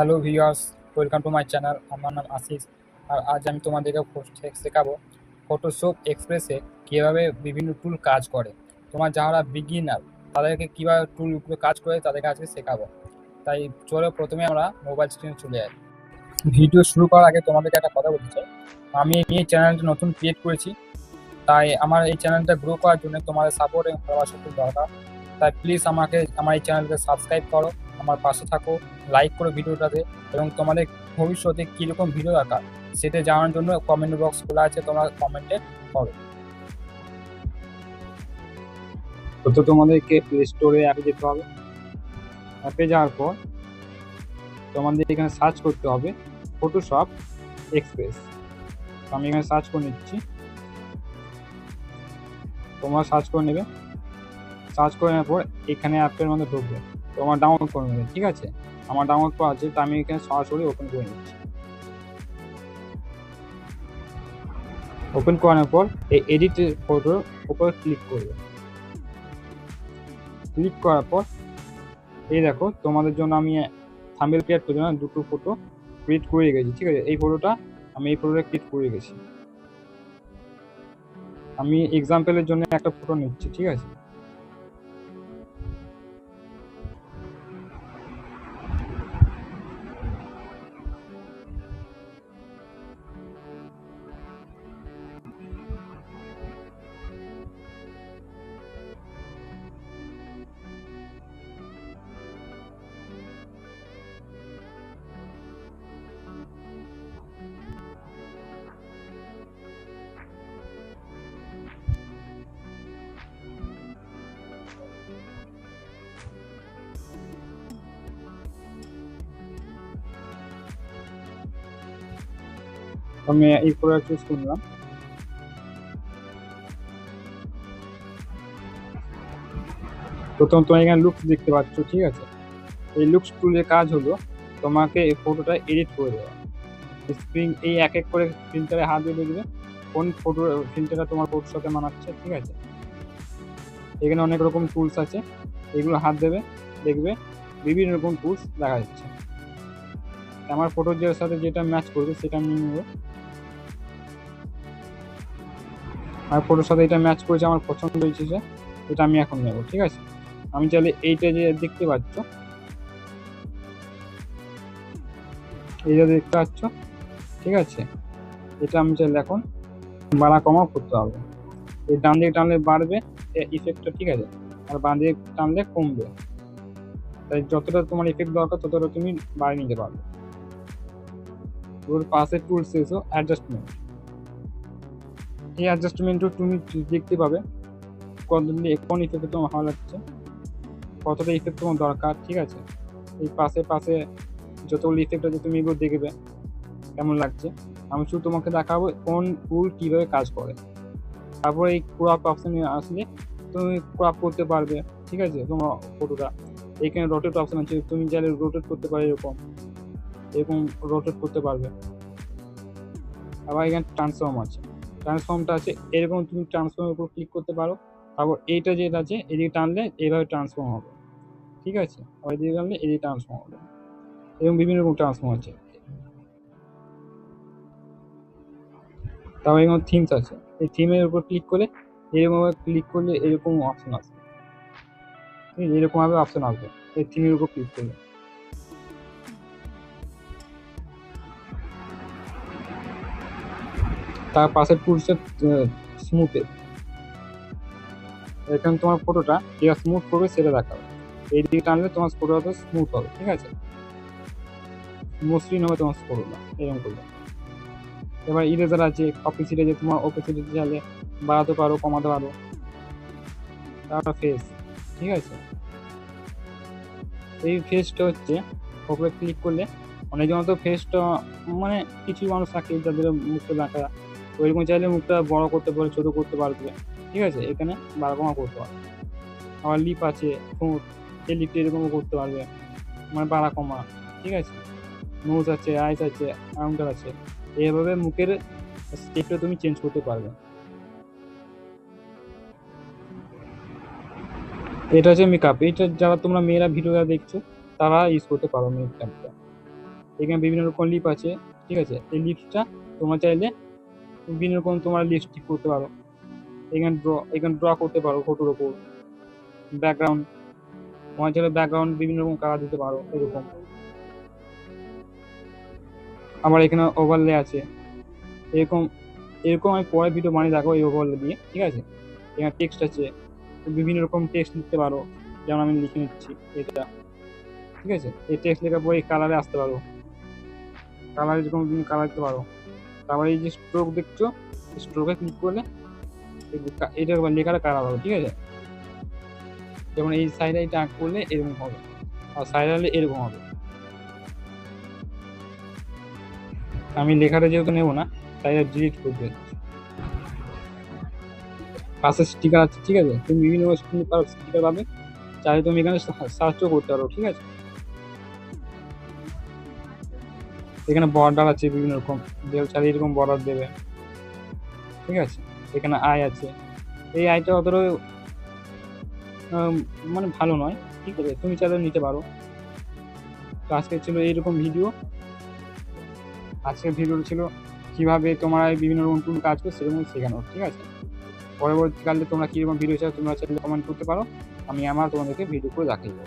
Hello viewers, welcome to my channel. আমার নাম আশিস, আর আজ আমি তোমাদেরকে শেখাবো ফটোশপ এক্সপ্রেসে কীভাবে বিভিন্ন টুল কাজ করে। তোমার যারা বিগিনার তাদেরকে কীভাবে টুলগুলো কাজ করে তাদেরকে আজকে শেখাবো। তাই চলো প্রথমে আমরা মোবাইল স্ক্রিনে চলে যাই। ভিডিও শুরু করার আগে তোমাদেরকে একটা কথা বলতে চাই, আমি এই চ্যানেলটা নতুন ক্রিয়েট করেছি, তাই আমার এই চ্যানেলটা গ্রো করার জন্য তোমাদের সাপোর্ট এবং ভালোবাসা খুব দরকার। তাই প্লিজ আমাকে আমার এই চ্যানেলকে সাবস্ক্রাইব করো, আমার পাশে থাকো, লাইক করো ভিডিওটাতে, এবং তোমাদের ভবিষ্যতে কীরকম ভিডিও দরকার সেটা জানার জন্য কমেন্ট বক্স খোলা আছে, তোমরা কমেন্টে করো। তো তোমাদেরকে প্লে স্টোরে অ্যাপে যেতে হবে। অ্যাপে যাওয়ার পর তোমাদের এখানে সার্চ করতে হবে ফটোশপ এক্সপ্রেস। আমি এখানে সার্চ করে নিচ্ছি, তোমরা সার্চ করে নেবে। সার্চ করে নেওয়ার পর এখানে অ্যাপের মধ্যে ঢুকবে, তোমার ডাউনলোড করে নেবে। ঠিক আছে, আমার ডাউনলোড করা আছে, তো আমি এখানে সরাসরি ওপেন করে নিচ্ছি। ওপেন করানোর পর এই এডিট ফটোর উপর ক্লিক করবে। ক্লিক করার পর এই দেখো তোমাদের জন্য আমি থাম্বনেল ক্রিয়েট করে দিলাম, দুটো ফটো ক্রিয়েট করে গেছি। ঠিক আছে, এই ফটোটা ক্রিয়েট করে গেছি। আমি এক্সাম্পলের জন্য একটা ফটো নিচ্ছি। ঠিক আছে, আমি এই ফটোটা চুজ করলাম। প্রথম তোমার এখানে লুকস দেখতে পাচ্ছ। ঠিক আছে, এই লুকস টুলের কাজ হলো তোমাকে এই ফটোটা এডিট করে দেওয়া। স্ক্রিন এই এক এক করে ফিল্টারে হাত দিয়ে দেখবে কোন ফটো ফিল্টারটা তোমার ফটোর সাথে মানাচ্ছে। ঠিক আছে, এখানে অনেক রকম টুলস আছে, এগুলো হাত দেবে, দেখবে বিভিন্ন রকম টুলস দেখা যাচ্ছে। আমার ফটোর সাথে যেটা ম্যাচ করবে সেটা আমি নেব। আমার ফটোর সাথে এটা ম্যাচ করেছে, আমার পছন্দ হয়েছে, এটা আমি এখন নেব। ঠিক আছে, আমি চাইলে এইটা যে দেখতে পাচ্ছ, এইটা দেখতে পাচ্ছ। ঠিক আছে, এটা আমি চাইলে এখন বাড়া কমাও করতে হবে। এই ডান দিকে টানলে বাড়বে ইফেক্টটা। ঠিক আছে, আর বাঁ দিকে টানলে কমবে। তাই যতটা তোমার ইফেক্ট দরকার ততটা তুমি বাড়িয়ে নিতে পারবে। ওর পাশে টুলস এসো অ্যাডজাস্টমেন্ট। এই অ্যাডজাস্টমেন্টও তুমি দেখতে পাবে কোন ইফেক্ট তোমার ভালো লাগছে, কতটা ইফেক্ট তোমার দরকার। ঠিক আছে, এই পাশে যতগুলো ইফেক্ট আছে তুমি এগুলো দেখবে কেমন লাগছে। আমি শুধু তোমাকে দেখাবো কোন টুল কীভাবে কাজ করে। তারপর এই ক্রপ অপশানে আসলে তুমি ক্রপ করতে পারবে। ঠিক আছে, তোমার ফটোটা এখানে রোটেট অপশান আছে, তুমি চাইলে রোটেট করতে পারো, এরকম রোটেট করতে পারবে। আবার এখানে ট্রান্সফর্ম আছে, ট্রান্সফর্মটা আছে এরকম, তুমি ট্রান্সফর্মের উপর ক্লিক করতে পারো। তারপর এইটা যেটা আছে এদিকে টানলে এইভাবে ট্রান্সফর্ম হবে। ঠিক আছে, আবার এদিকে টানলে এদিকে ট্রান্সফর্ম হবে। এরকম বিভিন্ন রকম ট্রান্সফর্ম আছে। তারপর এরকম থিমস আছে, এই থিমের উপর ক্লিক করলে এরকম অপশন আসবে। এরকমভাবে অপশন আসবে এই থিমের উপর ক্লিক করলে। তার পাশের টুলসে স্মুথে, এখানে তোমার ফটোটা যেটা স্মুথ করবে সেটা দেখাবে। এই দিকে টানলে তোমার ফটোটা স্মুথ হবে। ঠিক আছে, মসৃণ হবে তোমার ফটোটা, এরকম করবে। এবার ইরেজার আছে, অপেসিটি আছে, তোমার অপেসিটি চাইলে বাড়াতে পারো, কমাতে পারো। তারপর ফেস। ঠিক আছে, এই ফেসটা হচ্ছে ওপরে ক্লিক করলে অনেকজন তো ফেসটা মানে কিছু মানুষ থাকে যাদের মুখটা দেখা, ওইরকম চাইলে মুখটা বড় করতে পারে, ছোট করতে পারবে। ঠিক আছে, এখানে বাড়া কমা করতে পারবে। আবার লিপ আছে, ঠোঁট, এই লিপটা এরকমও করতে পারবে, মানে বাড়া কমা। ঠিক আছে, নোজ আছে, আইস আছে, কাউন্টার আছে, এইভাবে মুখের স্টেপটা তুমি চেঞ্জ করতে পারবে। এটা হচ্ছে মেকআপ, এটা যারা তোমরা মেয়েরা ভিডিওটা দেখছো তারা ইউজ করতে পারো মেকআপটা। এখানে বিভিন্ন রকম লিপ আছে, ঠিক আছে। এই লিপসটা তোমরা চাইলে বিভিন্ন রকম তোমার লিপস্টিক করতে পারো। এখানে ড্র করতে পারো ফটোর ওপর। ব্যাকগ্রাউন্ড তোমার চাইলে ব্যাকগ্রাউন্ড বিভিন্ন রকম কালার দিতে পারো এরকম। আবার এখানে ওভারলে আছে এরকম এরকম আমি পরে ভিডিও বানিয়ে দেখো এই ওভারলে দিয়ে, ঠিক আছে। এখানে টেক্সট আছে, বিভিন্ন রকম টেক্সট লিখতে পারো, যেমন আমি লিখে নিচ্ছি এটা, ঠিক আছে। এই টেক্সট লেখার পরে কালারে আসতে পারো, কালারে যেরকম তুমি কালার দিতে পারো। তারপরে এই যে স্ট্রোক দেখছো, স্ট্রোকে ক্লিক করলে এটা লেখাটা কালার হবে, ঠিক আছে। যেমন এই সাইডে এটা আঁক করলে এরকম হবে, আর সাইডে হলে এরকম হবে। আমি লেখাটা যেহেতু নেবো না তাই ডিলিট করে দিচ্ছি। পাশে স্টিকার আছে, ঠিক আছে। তুমি বিভিন্ন স্টিকার পাবে, চাইলে তুমি এখানে সার্চও করতে পারো, ঠিক আছে। এখানে বর্ডার আছে বিভিন্ন রকম, চাইলে এরকম বর্ডার দেবে, ঠিক আছে। এখানে আই আছে, এই আইটা অতটা মানে ভালো নয়, ঠিক আছে, তুমি চাইলে নিতে পারো। তো আজকে ছিল এইরকম ভিডিও, আজকের ভিডিও ছিল কিভাবে তোমরা বিভিন্ন রকম টুল কাজ করো সেরকম শেখানো, ঠিক আছে। পরবর্তীকালে তোমরা কিরকম ভিডিও চাও তোমরা চাইলে কমেন্ট করতে পারো, আমি তোমাদেরকে ভিডিও করে দেখাই দেবো।